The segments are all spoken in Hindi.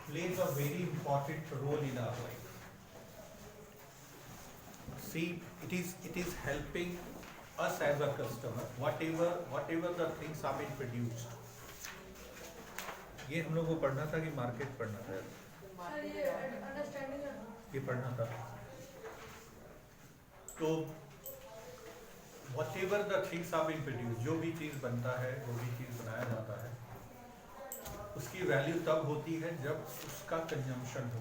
plays a very important role in our life. See, it is helping us as a customer, whatever the things are being produced. ये हम लोग को पढ़ना था कि मार्केट पढ़ना था? सर ये अंडरस्टैंडिंग है। ये पढ़ना था। तो whatever the things are being produced, जो भी चीज़ बनता है, जो भी चीज़ बनाया जाता है, उसकी वैल्यू तब होती है जब उसका कंजम्पशन हो।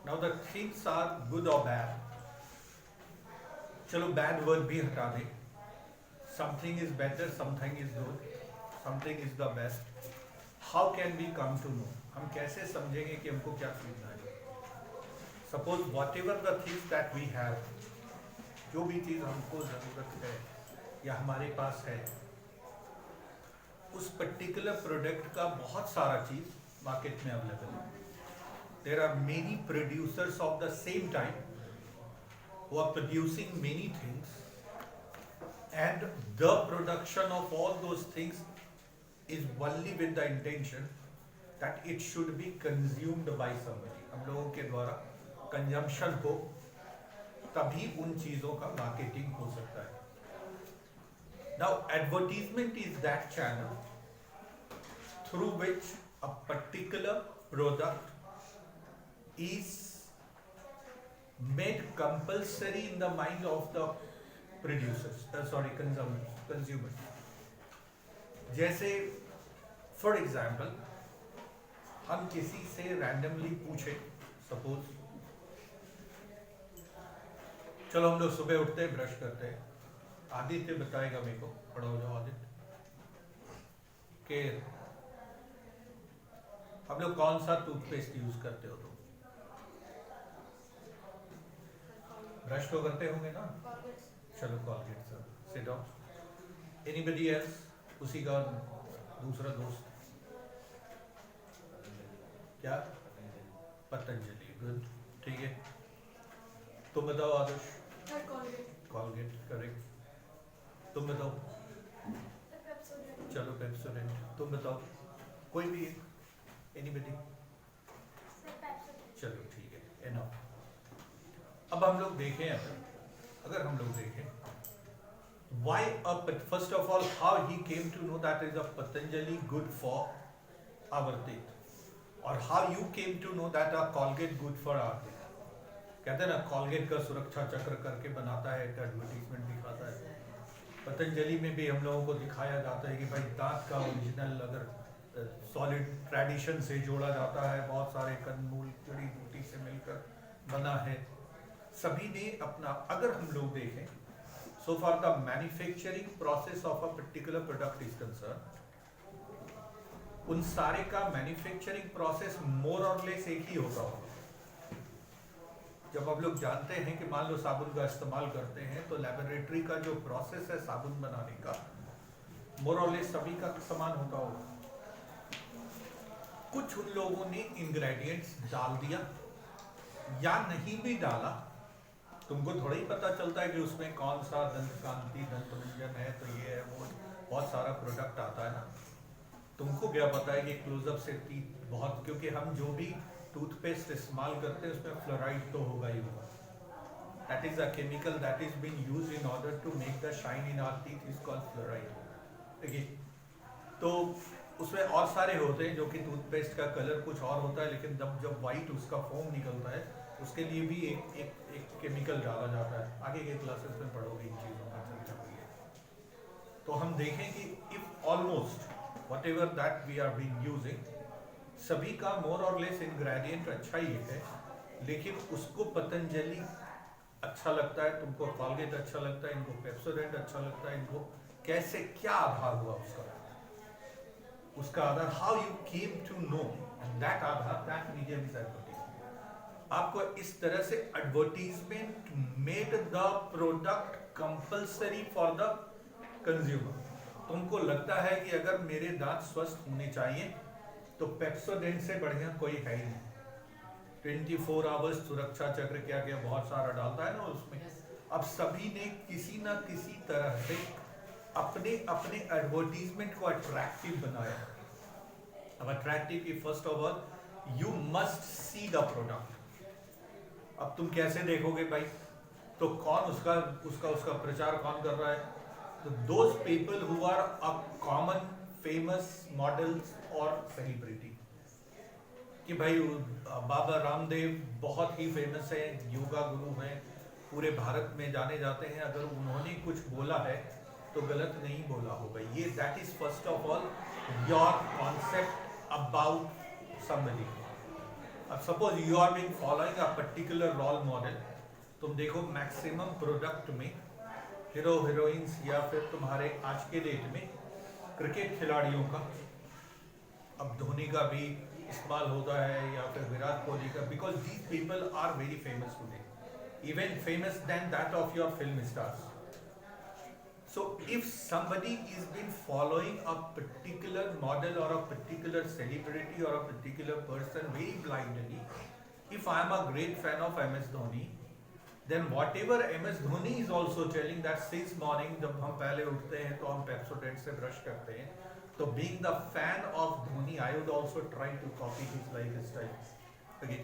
Now the things are good or bad. चलो bad word भी हटा दें. Something is better, something is good, something is the best. How can we come to know? हम कैसे समझेंगे कि हमको क्या खरीदना है? Suppose whatever the things that we have, जो भी चीज़ हमको ज़रूरत है या हमारे पास है, उस पर्टिकुलर प्रोडक्ट का बहुत सारा चीज़ मार्केट में अवेलेबल है. There are many producers of the same type who are producing many things, and the production of all those things is only with the intention that it should be consumed by somebody. हम लोगों के द्वारा कंजम्पशन हो, तभी उन चीज़ों का मार्केटिंग हो सकता है. Now advertisement is that channel through which a particular product is made compulsory in the mind of the producers, consumers. जैसे फॉर एग्जाम्पल हम किसी से रैंडमली पूछे, सपोज चलो हम लोग सुबह उठते हैं, ब्रश करते हैं, आदित्य बताएगा मेरे को, पढ़ा हो जाओ आदित्य, कि हम लोग कौन सा टूथपेस्ट यूज करते हो? तो ब्रश तो करते होंगे ना? चलो Colgate sir, sit down. Anybody else? उसी का दूसरा दोस्त क्या? पतंजलि. गुड, ठीक है. तुम बताओ आदर्श? Colgate correct. तुम बताओ? चलो पेप्सोडेंट. तुम बताओ? कोई भी एनीबडी? चलो ठीक है, एनफ. अब हम लोग देखें, अगर हम लोग देखें why first of all how he came to know that is a Patanjali good for our teeth, or how you came to know that a Colgate good for our teeth. कहते हैं ना, कॉलगेट का सुरक्षा चक्र करके बनाता है, एडवर्टीजमेंट दिखाता है. पतंजलि में भी हम लोगों को दिखाया जाता है कि भाई दांत का ओरिजिनल अगर सॉलिड ट्रेडिशन से जोड़ा जाता है, बहुत सारे कंदमूल जड़ी बूटी से मिलकर बना है. सभी ने अपना, अगर हम लोग देखें, so far the manufacturing process of a particular product is concerned, उन सारे का मैन्युफैक्चरिंग प्रोसेस मोर और लेस एक ही होता होगा. जब आप लोग जानते हैं कि मान लो साबुन का इस्तेमाल करते हैं, तो लेबोरेटरी का जो प्रोसेस है साबुन बनाने का, मोर और लेस सभी का समान होता होगा. कुछ उन लोगों ने इंग्रेडिएंट्स डाल दिया या नहीं भी डाला, तुमको थोड़ा ही पता चलता है कि उसमें कौन सा दंत कांति दंत मंजन है, तो ये है वो, बहुत सारा प्रोडक्ट आता है ना. तुमको क्या पता है कि क्लोजअप से टीथ बहुत, क्योंकि हम जो भी टूथपेस्ट इस्तेमाल करते हैं उसमें फ्लोराइड तो होगा ही होगा. That is a chemical that is been use in order to make the shine in our teeth is called fluoride. देखिए, तो उसमें और सारे होते हैं जो कि टूथपेस्ट का कलर कुछ और होता है, लेकिन जब वाइट उसका फोम निकलता है, उसके लिए भी एक केमिकल डाला जाता है. आगे के क्लासेस में पढ़ोगे इन चीज़ों का चर्चा हुई है. तो हम देखें कि if almost whatever that we are being using, सभी का मोर और लेस इंग्रेडिएंट अच्छा ही है, लेकिन उसको पतंजलि अच्छा लगता है, तुमको कॉलगेट अच्छा लगता है, इनको पेप्सोडेंट अच्छा लगता है, इनको कैसे, क्या आधार हुआ उसका आधार, how you came to know that आधार, दैट मीडियम इज एडवर्टीजमेंट. आपको इस तरह से advertisement made the product compulsory for the consumer. तुमको लगता है कि अगर मेरे दांत स्वस्थ होने चाहिए तो पेप्सोडेंट से बढ़िया कोई है ही नहीं. 24 आवर्स सुरक्षा चक्र क्या क्या बहुत सारा डालता है ना उसमें. अब सभी ने किसी ना किसी तरह से अपने अपने एडवर्टीजमेंट को अट्रैक्टिव बनाया. अब अट्रैक्टिव की first of all you must see the product. अब तुम कैसे देखोगे भाई, तो कौन उसका उसका उसका प्रचार कौन कर रहा है, तो those people who are a common famous models और सेलिब्रिटी। कि भाई बाबा रामदेव बहुत ही फेमस है, योगा गुरु हैं, पूरे भारत में जाने जाते हैं, अगर उन्होंने कुछ बोला है तो गलत नहीं बोला होगा। ये that is first of all your concept about somebody. अब suppose you are being following a particular role model, तुम देखो मैक्सिमम प्रोडक्ट में हीरो हीरोइंस या फिर तुम्हारे आज के डेट में क्रिकेट खिलाड़ियों का, अब धोनी का भी इस्तेमाल होता है या फिर विराट कोहली का, because these people are very famous today, even famous than that of your film stars. So if somebody is been following a particular model or a particular celebrity or a particular person very blindly, if I am a great fan of MS Dhoni, then whatever MS Dhoni is also telling that since morning जब हम पहले उठते हैं तो हम Pepsodent से ब्रश करते हैं, तो being the fan of Dhoni, I would also try to copy his lifestyle. Okay,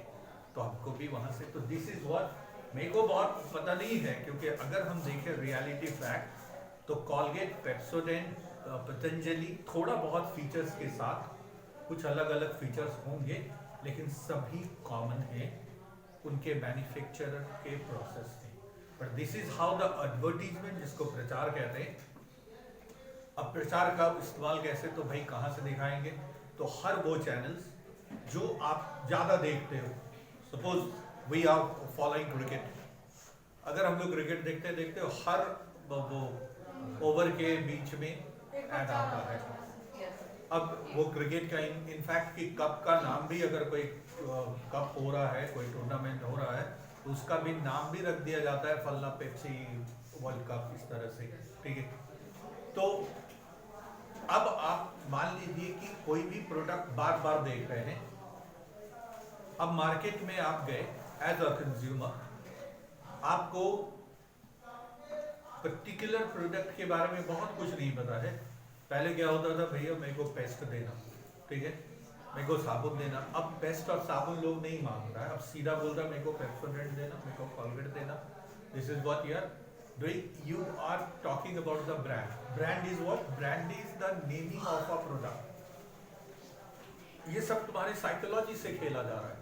तो हमको भी वहाँ से, तो this is what मेरे को बहुत पता नहीं है, क्योंकि अगर हम देखें रियलिटी फैक्ट तो कॉलगेट, पेप्सोडेंट, पतंजलि थोड़ा बहुत फीचर्स के साथ, कुछ अलग अलग फीचर्स होंगे, लेकिन सभी कॉमन है उनके मैन्युफैक्चरर के प्रोसेस में। But this is how the advertisement, जिसको प्रचार कहते हैं। अब प्रचार का इस्तेमाल कैसे, तो भाई कहाँ से दिखाएंगे, तो हर वो चैनल्स जो आप ज़्यादा देखते हो। Suppose we are following cricket, अगर हम लोग क्रिकेट देखते देखते हो हर वो ओवर के बीच में ऐड आता है। अब वो क्रिकेट का इनफैक्ट कि कप का नाम भी, अगर कोई कप हो रहा है, कोई टूर्नामेंट हो रहा है, तो उसका भी नाम भी रख दिया जाता है, फलना पेप्सी वर्ल्ड कप, इस तरह से, ठीक है। तो अब आप मान लीजिए कि कोई भी प्रोडक्ट बार बार देख रहे हैं, अब मार्केट में आप गए एज अ कंज्यूमर, आपको पर्टिकुलर प्रोडक्ट के बारे में बहुत कुछ नहीं पता है। पहले क्या होता था, भैया मेरे को पेस्ट देना, ठीक है, मेरे को साबुन देना। अब पेस्ट और साबुन लोग नहीं मांग रहा है, अब सीधा बोल रहा है मेरे को पेप्सोडेंट देना, मेरे को कॉलगेट देना। This is what you are doing, you are talking about the brand. Brand is what, brand is the naming of a product. ये सब तुम्हारी साइकोलॉजी से खेला जा रहा है,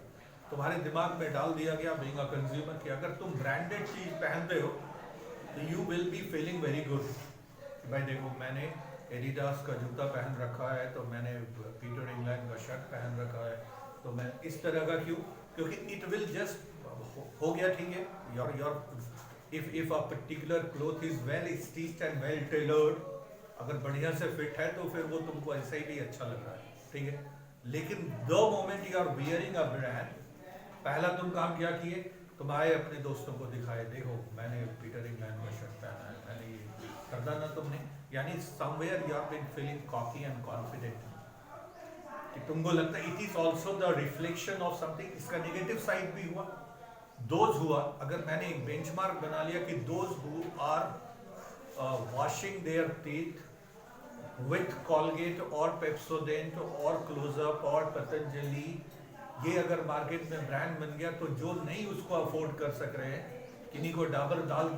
तुम्हारे दिमाग में डाल दिया गया बीइंग अ कंज्यूमर कि अगर तुम ब्रांडेड चीज पहनते हो तो you will be feeling very good. भाई देखो मैंने एडिडास का जूता पहन रखा है, तो मैंने पीटर इंग्लैंड का शर्ट पहन रखा है, तो मैं इस तरह का क्यों, क्योंकि इट विल जस्ट हो गया, ठीक है। Your if a particular cloth is well stitched and well tailored, अगर बढ़िया से फिट है तो फिर वो तुमको ऐसे ही भी अच्छा लग रहा है, ठीक है। लेकिन the moment you are wearing a brand, पहला तुम काम क्या किए, तुम आए अपने दोस्तों को दिखाए, देखो मैंने पीटर इंग्लैंड का शर्ट पहना है, मैंने ये करदा ना तुमने, यानी somewhere you are been feeling cocky and confident, कि तुमको लगता है it is also the reflection of something. इसका नेगेटिव साइड भी हुआ, दोज हुआ, अगर मैंने एक बेंचमार्क बना लिया कि those who are washing their teeth with Colgate और पेप्सोडेंट और क्लोजअप और पतंजलि, ये अगर मार्केट में ब्रांड बन गया, तो जो नहीं उसको अफोर्ड कर सक रहे हैं, किन्हीं को डाबर लाल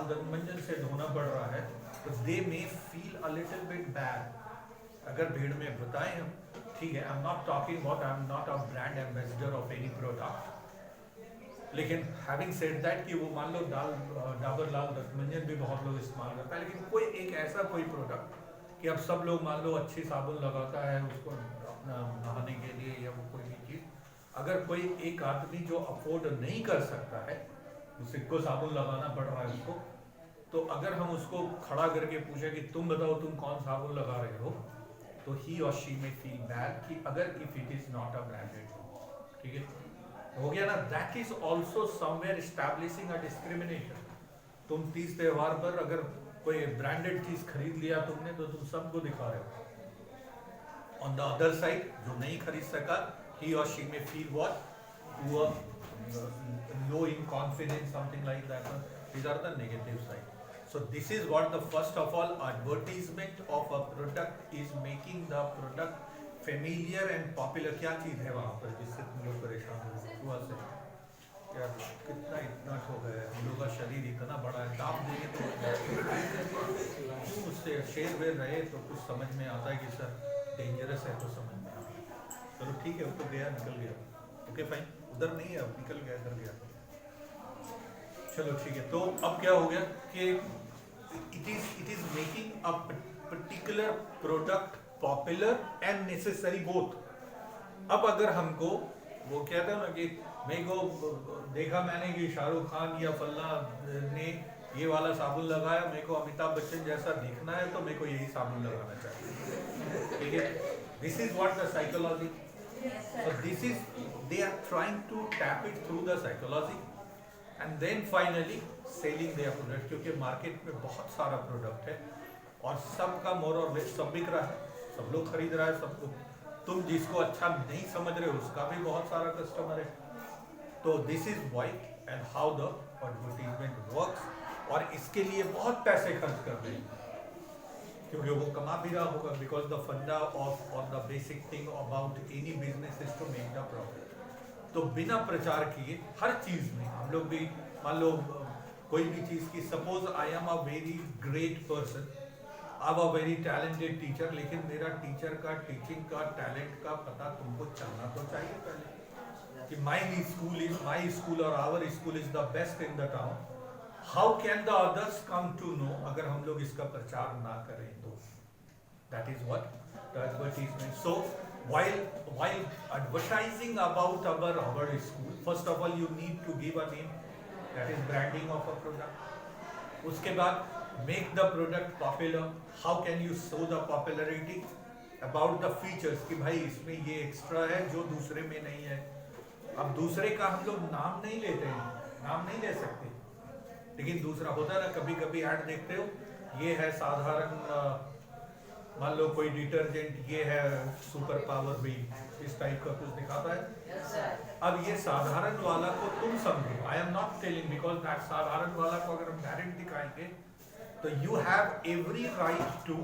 दंतमंजन से धोना पड़ रहा है, तो they may feel a little bit bad. अगर भीड़ में बताएं हम, ठीक है, I am not talking about, I am not a brand ambassador of any product, लेकिन हैविंग सेड दैट कि वो मान लो डाबर लाल दंतमंजन भी बहुत लोग इस्तेमाल करता है, लेकिन कोई एक ऐसा कोई प्रोडक्ट कि अब सब लोग मान लो अच्छी साबुन लगाता है उसको अपना नहाने के लिए, या वो कोई भी चीज़, अगर कोई एक आदमी जो अफोर्ड नहीं कर सकता है, उसी को साबुन लगाना पड़ रहा है उसको, तो अगर हम उसको खड़ा करके पूछे कि तुम बताओ तुम कौन साबुन लगा रहे हो, तो ही और शी में फील बैड कि अगर if it is not a branded, ठीक है, हो गया ना। That is also somewhere establishing a discrimination. तुम तीज त्योहार पर अगर कोई ब्रांडेड चीज खरीद लिया तुमने, तो तुम सबको दिखा रहे हो। ऑन द अदर साइड, जो नहीं खरीद सका, he or she may feel what, poor, low in confidence, something like that. These are the negative side. So this is what the first of all advertisement of a product is making the product familiar and popular क्या चीज़ है वहाँ पर जिससे तुम लोग परेशान हो सुबह से? यार कितना इतना हो गया है, हम लोग का शरीर इतना बड़ा है, दाब देंगे तो क्यों उससे शेर वेर रहे तो कुछ समझ में आता है कि सर डेंजरस है तो समझ में आता है। चलो ठीक है, वो तो गया निकल गया, ओके फाइन, उधर नहीं है अब, निकल गया इधर गया, चलो ठीक है। तो अब क्या हो गया कि it is making a particular product popular and necessary both। अब अगर हमको वो कहते हैं ना कि मेरे को देखा मैंने कि शाहरुख खान या फल्ला ने ये वाला साबुन लगाया, मेरे को अमिताभ बच्चन जैसा दिखना है तो मेरे को यही साबुन लगाना चाहिए, ठीक है। This is what the psychology, this is they are trying to tap it through the psychology and then finally selling their product, क्योंकि मार्केट में बहुत सारा प्रोडक्ट है और सबका मोर और लेस सब बिक रहा है, सब लोग खरीद रहा है, सबको, तुम जिसको अच्छा नहीं समझ रहे हो उसका भी बहुत सारा कस्टमर है। तो this is why and how the advertisement works, और इसके लिए बहुत पैसे खर्च कर रहे हैं क्योंकि वो कमा भी रहा होगा, बिकॉज द फंडा ऑफ और the basic thing about any business is to make the profit. तो बिना प्रचार किए हर चीज में हम लोग भी, मान लो कोई भी चीज की, suppose I am a very great person, I am a very talented teacher, लेकिन मेरा टीचर का टीचिंग का टैलेंट का पता तुमको चलना तो चाहिए पहले कि माई स्कूल और our school is the best in the town. How can the others come to know अगर हम लोग इसका प्रचार ना करें तो? That is what the advertisement. So while advertising about our school, first of all you need to give a name, that is branding of a product। उसके बाद make the product popular, how can you show the popularity, about the features कि भाई इसमें ये एक्स्ट्रा है जो दूसरे में नहीं है। अब दूसरे का हम लोग नाम नहीं लेते हैं, नाम नहीं ले सकते, लेकिन दूसरा होता है ना, कभी कभी ऐड देखते हो, ये है साधारण, मान लो कोई डिटर्जेंट, ये है सुपर पावर भी, इस टाइप का कुछ दिखाता है। अब ये साधारण वाला को तुम समझो, I am not telling, because that साधारण वाला को अगर हम डायरेक्ट दिखाएंगे तो you have every right to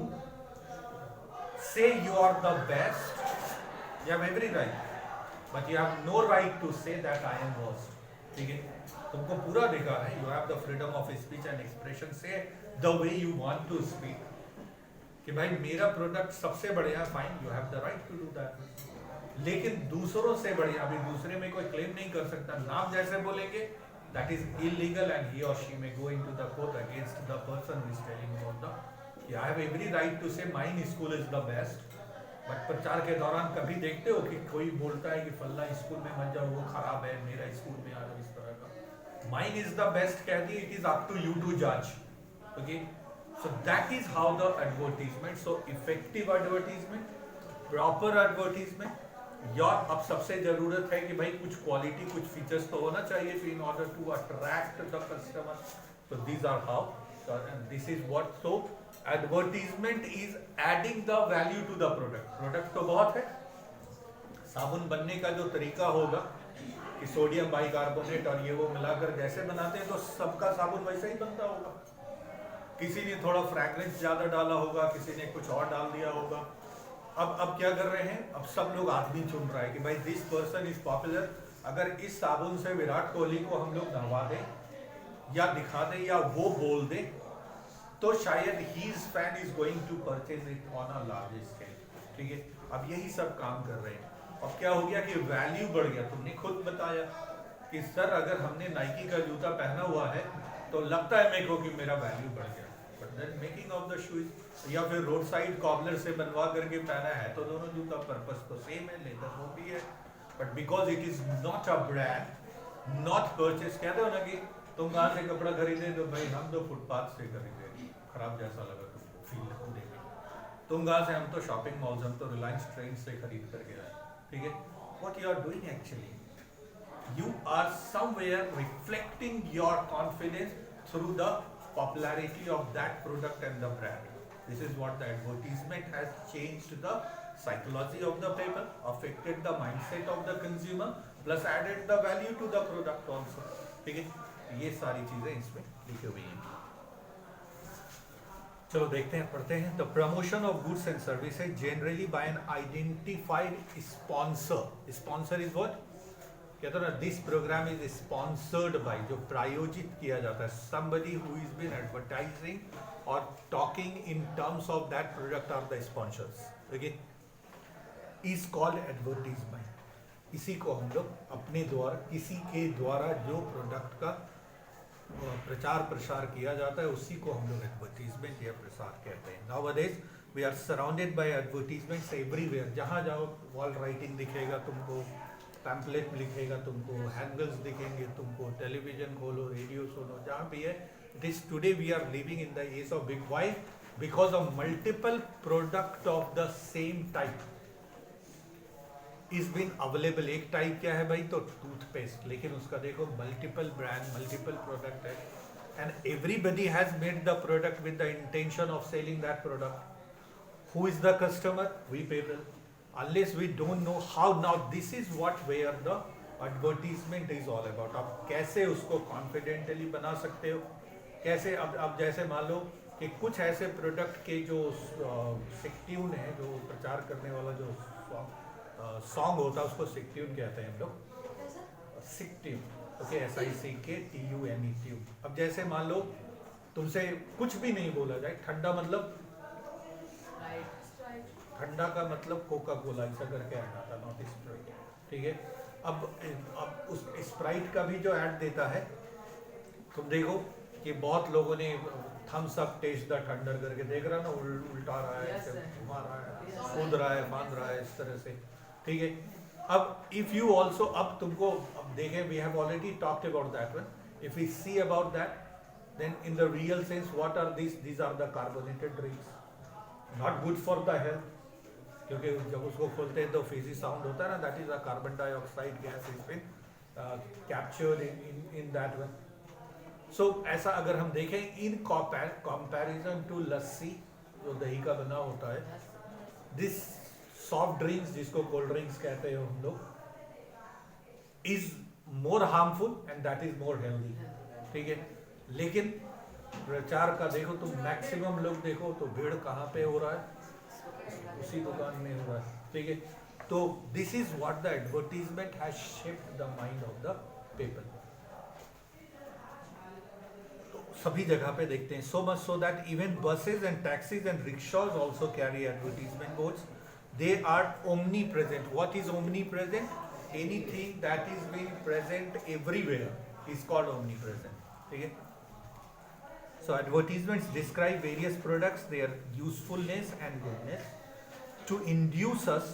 say you are the best, you have every right, but you have no right to say that I am worst, ठीक है। तुमको पूरा अधिकार है, you have the freedom of speech and expression, say the way you want to speak कि भाई मेरा प्रोडक्ट सबसे बढ़िया, fine, you have the right to do that. लेकिन दूसरों से बढ़िया, अभी दूसरे में कोई क्लेम नहीं कर सकता, नाम जैसे बोलेंगे that is illegal and he और she may go into the court against the person who is telling about the, कि I have every right to say mine school is the best. But प्रचार के दौरान कभी देखते हो कि कोई बोलता है कि फल्ला स्कूल में मत जाओ वो खराब है, मेरा स्कूल में आ जाओ, इस तरह का। माइन इज द बेस्ट कहती है, it is up to you to जज, okay. So that is how the advertisement, so effective advertisement, proper advertisement, या अब सबसे जरूरत है कि भाई कुछ क्वालिटी, कुछ फीचर्स तो होना चाहिए in order to attract the customer। So these are how, and this is what, so advertisement is adding the value to the product। Product तो बहुत है, साबुन बनने का जो तरीका होगा कि सोडियम बाइकार्बोनेट और ये वो मिलाकर जैसे बनाते हैं तो सबका साबुन वैसे ही बनता होगा, किसी ने थोड़ा फ्रैग्रेंस ज्यादा डाला होगा, किसी ने कुछ और डाल दिया होगा। अब क्या कर रहे हैं, अब सब लोग आदमी चुन रहा है कि भाई दिस पर्सन इज पॉपुलर, अगर इस साबुन से विराट कोहली को हम लोग नहवा दें या दिखा दें या वो बोल दे तो शायद his fan is going to purchase it on a large scale, ठीक है। अब यही सब काम कर रहे हैं। अब क्या हो गया कि वैल्यू बढ़ गया, तुमने खुद बताया कि सर अगर हमने नाइकी का जूता पहना हुआ है तो लगता है मेरे को कि मेरा वैल्यू बढ़ गया, but then making of the shoes, या फिर रोड साइड कॉर्नर से बनवा करके पहना है तो दोनों जूता पर्पस तो सेम है, लेदर वो भी है, but because it is not a brand, not purchase. कहते हो ना कि तुम कहाँ से कपड़ा खरीदे, तो भाई हम तो फुटपाथ से खरीदे, खराब जैसा लगा तुमको फील देंगे। तुम कहाँ से, हम तो शॉपिंग मॉल्स, हम तो रिलायंस ट्रेंड से खरीद करके आए, ठीक है। What you are doing actually, you are somewhere reflecting your confidence through the popularity of that product and the brand. This is what the advertisement has changed the psychology of the people, affected the mindset of the consumer, plus added the value to the product also, ठीक है। ये सारी चीजें इसमें लिखी हुई हैं। चलो देखते हैं, पढ़ते हैं. The promotion of goods and services generally by an identified sponsor. Sponsor is what? कहते हैं ना, this program is sponsored by, जो प्रायोजित किया जाता है, somebody who is been advertising or talking in terms of that product or the sponsors. Okay, is called advertisement. इसी को हम लोग अपने द्वारा, किसी के द्वारा जो प्रोडक्ट का प्रचार प्रसार किया जाता है उसी को हम लोग एडवर्टीजमेंट या प्रसार कहते हैं. Nowadays we are surrounded by advertisements everywhere. जहाँ जाओ वॉल राइटिंग दिखेगा तुमको, पैम्पलेट लिखेगा तुमको, हैंडल्स दिखेंगे तुमको, टेलीविजन खोलो, रेडियो सुनो, जहाँ भी है. This today we are living in the age of big why because of multiple product of the same type is been available. एक टाइप क्या है भाई, तो टूथपेस्ट, लेकिन उसका देखो मल्टीपल ब्रांड, मल्टीपल प्रोडक्ट है, and everybody has made the product with the intention of selling that product. Who is the customer? We people. Unless we don't know how, now this is what where the advertisement is all about. आप कैसे उसको confidently बना सकते हो, कैसे अब जैसे मान लो कि कुछ ऐसे प्रोडक्ट के जो सिक्ट्यून है, जो प्रचार करने वाला जो सॉन्ग होता है उसको सिक्ट्यून कहते हैं हम लोग. सिक्ट्यून, ओके, SICKTUNE ट्यून. अब जैसे मान लो तुमसे कुछ भी नहीं बोला जाए, ठंडा मतलब ठंडा का मतलब कोका कोला, ऐसा करके ऐड आता, नॉट स्प्राइट. ठीक है, अब उस स्प्राइट का भी जो ऐड देता है, तुम देखो कि बहुत लोगों ने Thums Up taste the thunder करके, देख रहा ना, उल्टा रहा है, घुमा रहा है, कूद रहा है, बांध रहा है, इस तरह से. ठीक है, अब इफ यू ऑल्सो, अब तुमको, अब देखें, we have already talked about that one. If we see about that, then in the real sense what are these are the carbonated drinks, not good for the health. क्योंकि जब उसको खोलते हैं तो फिजी साउंड होता है ना, that is a carbon dioxide gas is been captured in that one. So ऐसा अगर हम देखें इन कंपैरिजन टू लस्सी, जो दही का बना होता है, दिस सॉफ्ट ड्रिंक्स, जिसको कोल्ड ड्रिंक्स कहते हैं हम लोग, is more harmful and that is more healthy. ठीक है, लेकिन प्रचार का देखो तुम, मैक्सिमम लोग देखो तो भीड़ कहाँ पे हो रहा है, उसी दुकान में हो रहा है. ठीक है, तो this is what the advertisement has shaped the mind of the people. तो सभी जगह पे देखते हैं, so much so that even buses and taxis and rickshaws also carry advertisement boards. They are omnipresent. What is omnipresent? Anything that is being present everywhere is called omnipresent. ठीक है, so advertisements describe various products, their usefulness and goodness to induce us.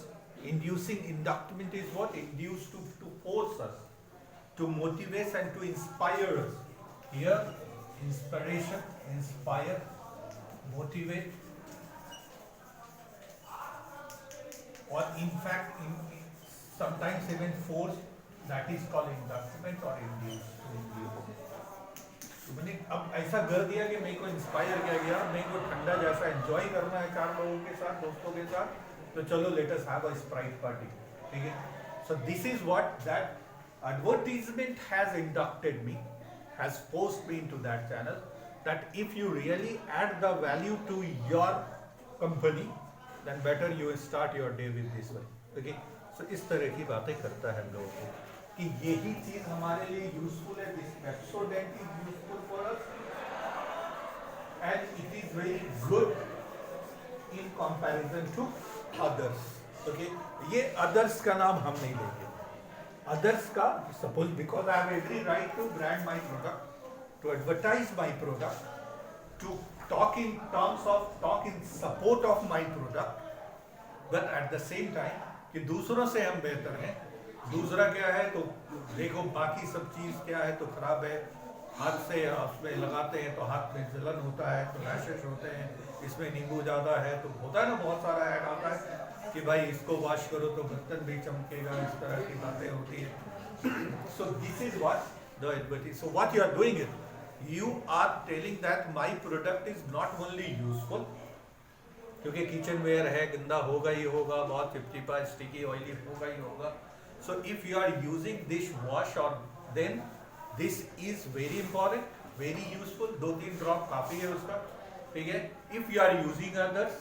Inducing, inducement is what? Induce, to force us, to motivate and to inspire us. Here inspiration, inspire, motivate, or in fact sometimes even force, that is called inducement or induce, to induce. मैंने अब ऐसा कर दिया कि मेरे को इंस्पायर किया गया, मेरे को ठंडा जैसा एंजॉय करना है 4 लोगों के साथ, दोस्तों के साथ, तो चलो let us have a Sprite party. ठीक है, so this is what that advertisement has inducted me, has forced me into that channel, that if you really add the value to your company, then better you start your day with this one. Okay, so इस तरह की बातें करता है हम लोगों को कि यही चीज हमारे लिए यूजफुल है. This Pepsodent is useful for us and it is very good in comparison to others. Okay, ये अदर्स का नाम हम नहीं लेंगे. अदर्स का, suppose because I have every right to brand my product, to advertise my product, to talk in terms of, talk in support of my product, but at the same time कि दूसरों से हम बेहतर हैं. दूसरा क्या है तो देखो, बाकी सब चीज़ क्या है तो खराब है, हाथ से उसमें लगाते हैं तो हाथ में जलन होता है, तो रैशेस होते हैं, इसमें नींबू ज़्यादा है, तो होता है ना, बहुत सारा ऐड आता है कि भाई इसको वॉश करो तो बर्तन भी चमकेगा, इस तरह की बातें होती है. So this is what the advertise. So what you are doing it, you are telling that my product is not only useful, क्योंकि किचन वेयर है, गंदा होगा ही होगा, बहुत चिपचिपा, स्टिकी, ऑयली होगा ही होगा. So if you are using dish wash, or then this is very important, very useful. 2-3 drop काफी है उसका. ठीक है, if you are using others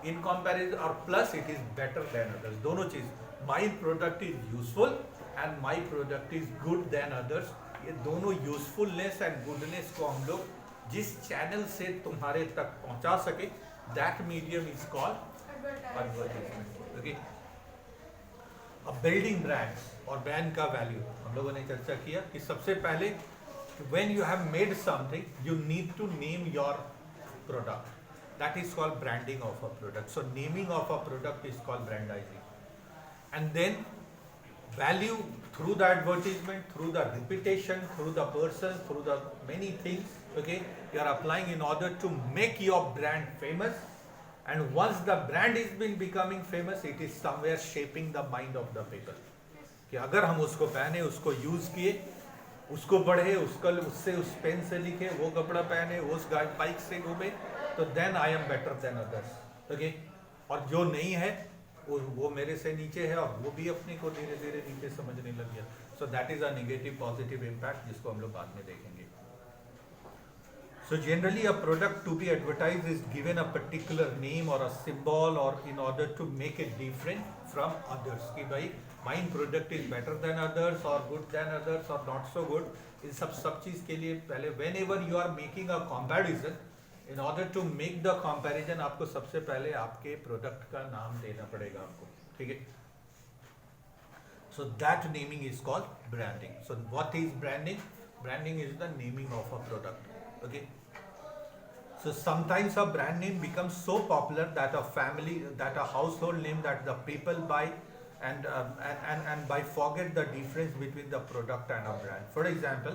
in comparison or plus it is better than others. दोनों चीज, my product is useful and my product is good than others. ये दोनों यूजफुलनेस एंड गुडनेस को हम लोग जिस चैनल से तुम्हारे तक पहुंचा सके, that medium is called advertisement. Okay, अब बिल्डिंग ब्रांड्स और ब्रांड का वैल्यू हम लोगों ने चर्चा किया कि सबसे पहले when you have made something you need to name your product. That is called branding of a product. So naming of a product is called brandizing. And then value through the advertisement, through the reputation, through the person, through the many things, okay, you are applying in order to make your brand famous. And once the brand is been becoming famous, it is somewhere shaping the mind of the people. कि अगर हम उसको पहने, उसको यूज किए, उसको पढ़े, उससे उस पेन से लिखे, वो कपड़ा पहने, उस बाइक से घूमे, तो then I am better than others. Okay, और जो नहीं है वो मेरे से नीचे है और वो भी अपने को धीरे धीरे नीचे समझने लग गया. So that is a negative positive impact जिसको हम लोग बाद में देखेंगे. So generally a product to be advertised is given a particular name or a symbol or in order to make it different from others. कि भाई my product is better than others or good than others or not so good. इन सब चीज के लिए पहले whenever you are making a comparison, in order to make the comparison आपको सबसे पहले आपके product का नाम देना पड़ेगा आपको. ठीक है? So that naming is called branding. So what is branding? Branding is the naming of a product. Okay. So sometimes a brand name becomes so popular that a household name that the people buy and by forget the difference between the product and a brand. For example,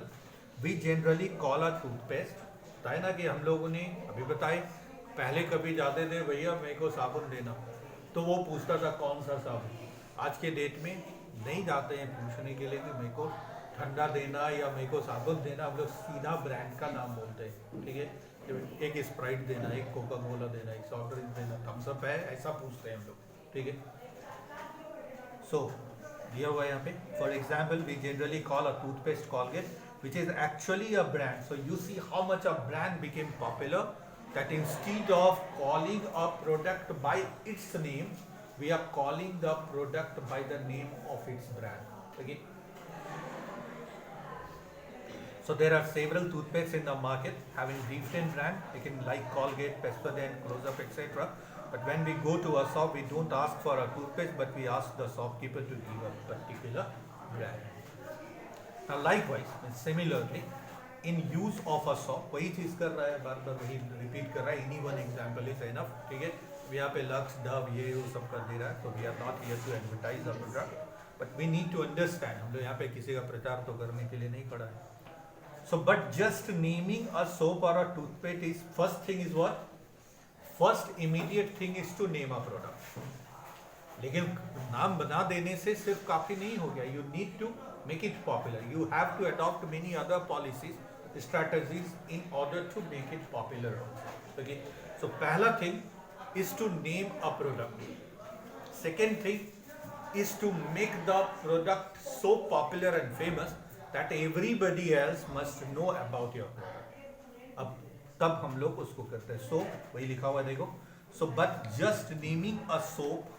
we generally call a toothpaste. है ना कि हम लोगों ने अभी बताए, पहले कभी जाते थे भैया मेरे को साबुन देना, तो वो पूछता था कौन सा साबुन. आज के डेट में नहीं जाते हैं पूछने के लिए कि मेरे को ठंडा देना या मेरे को साबुन देना, हम लोग सीधा ब्रांड का नाम बोलते हैं. ठीक है, एक स्प्राइट देना, एक कोका कोला देना, एक सॉफ्ट ड्रिंक देना, थम्स अप है, ऐसा पूछते हैं हम लोग. ठीक है, सो दिया हुआ यहाँ पे, for example we generally call a toothpaste Colgate which is actually a brand. So you see how much a brand became popular, that instead of calling a product by its name, we are calling the product by the name of its brand. Okay. So there are several toothpastes in the market having different brand, like Colgate, Pepsodent, Close-Up, etc. But when we go to a shop, we don't ask for a toothpaste, but we ask the shopkeeper to give a particular brand. Now likewise, similarly, in use of a shop, वही चीज कर रहा है, बार बार वही रिपीट कर रहा है. Any one example is enough. ठीक है, यहाँ पे लक्स, डव, ये वो सब कर दे रहा है. So we are not here to advertise a product, but we need to understand. हम लोग यहाँ पे किसी का प्रचार तो करने के लिए नहीं खड़ा है. So but just naming a soap or a toothpaste is first thing is what? First immediate thing is to name a product. लेकिन नाम बना देने से सिर्फ काफी नहीं हो गया. You need to make it popular. You have to adopt many other policies, strategies in order to make it popular also. Okay. So पहला thing is to name a product. Second thing is to make the product so popular and famous that everybody else must know about your product. अब तब हम लोग उसको करते हैं. So वही लिखा हुआ देखो. So but just naming a soap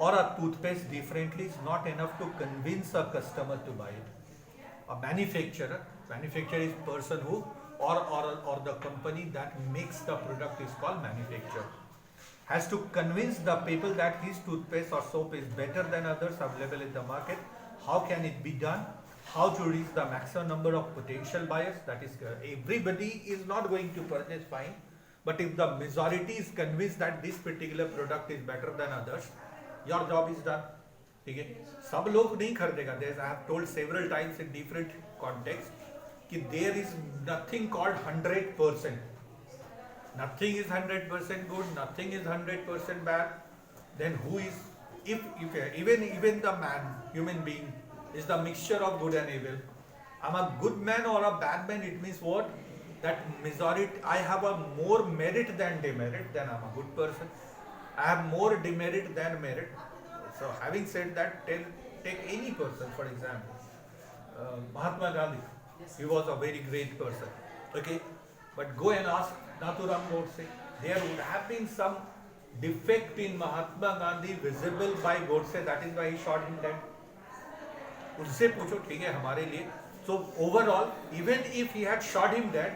or a toothpaste differently is not enough to convince a customer to buy it. A manufacturer is person who or the company that makes the product is called manufacturer, has to convince the people that his toothpaste or soap is better than others available in the market. How can it be done? How to reach the maximum number of potential buyers? That is, everybody is not going to purchase, fine, but if the majority is convinced that this particular product is better than others, your job is done. ठीक है, सब लोग नहीं खरीदेगा. I have told several times in different contexts कि there is nothing called 100%. Nothing is 100% good. Nothing is 100% bad. Then who is? If even the man, human being, is the mixture of good and evil. I'm a good man or a bad man. It means what? That majority. I have a more merit than demerit. Then I'm a good person. I have more demerit than merit. So having said that, take any person, for example, Mahatma Gandhi. He was a very great person. Okay, but go and ask Nathuram Godse. there would have been some defect in Mahatma Gandhi visible by Godse, that is why he shot him dead. उससे पूछो, ठीक है, हमारे लिए. So overall, even if he had shot him dead,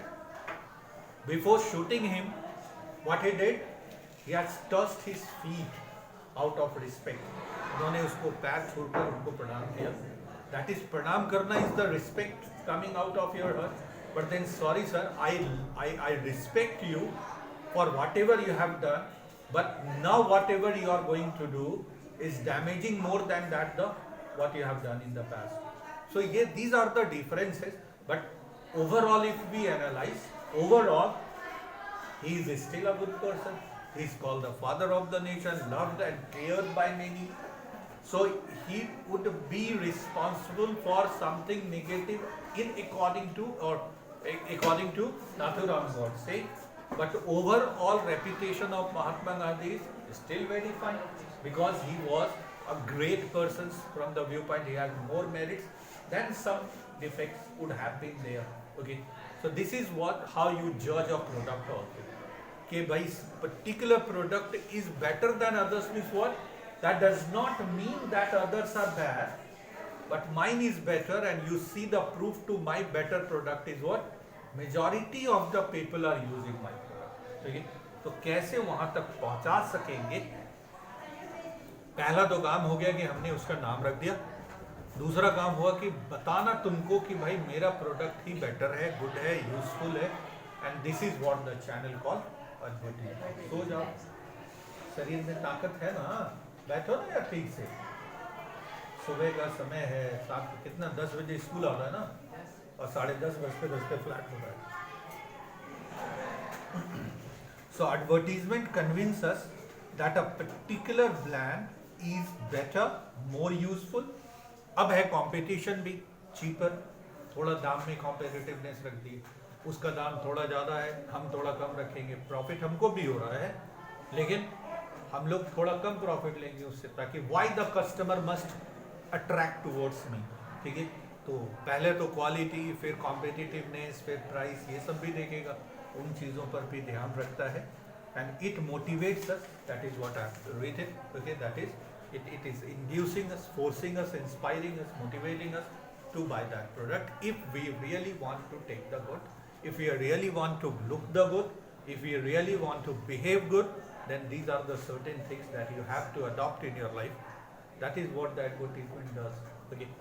before shooting him, what he did, he had tossed his feet out of respect. उन्होंने उसको पैर छोड़कर उनको प्रणाम किया. That is, प्रणाम करना is the respect coming out of your heart. But then, sorry sir, I respect you for whatever you have done, but now whatever you are going to do is damaging more than that what you have done in the past. So yeah, these are the differences. But overall, if we analyze, overall, he is still a good person. He is called the father of the nation, loved and feared by many. So he would be responsible for something negative according to Nathuram Godse. But overall reputation of Mahatma Gandhi is still very fine, because he was a great person from the viewpoint. He had more merits than some defects would have been there. Okay, so this is how you judge a product also. Okay, by particular product is better than others means what? That does not mean that others are bad, but mine is better, and you see the proof to my better product is what? Majority of the people are using my product. ठीक है, तो कैसे वहां तक पहुंचा सकेंगे? पहला तो काम हो गया कि हमने उसका नाम रख दिया. दूसरा काम हुआ कि बताना तुमको कि भाई मेरा प्रोडक्ट ही बेटर है, गुड है, यूजफुल है, and this is what the channel call advertisement. So जाओ, शरीर में ताकत है ना, बैठो ना यार ठीक से. सुबह का समय है, कितना 10 बजे स्कूल आता है ना, और 10:30 बजते फ्लैट होता है. So advertisement convinces us that a particular brand is better, more useful. अब है कंपटीशन भी, चीपर, थोड़ा दाम में कॉम्पिटिटिवनेस रख दी, उसका दाम थोड़ा ज़्यादा है, हम थोड़ा कम रखेंगे. प्रॉफिट हमको भी हो रहा है, लेकिन हम लोग थोड़ा कम प्रॉफिट लेंगे उससे, ताकि why the customer must attract towards me. ठीक है, तो पहले तो क्वालिटी, फिर कॉम्पिटिटिवनेस, फिर प्राइस, ये सब भी देखेगा, उन चीज़ों पर भी ध्यान रखता है. And it motivates us, that is what I have written. Okay, that is it is inducing us, forcing us, inspiring us, motivating us to buy that product if we really want to take the good, if we really want to look the good, if we really want to behave good, then these are the certain things that you have to adopt in your life. That is what the advertisement does. Okay.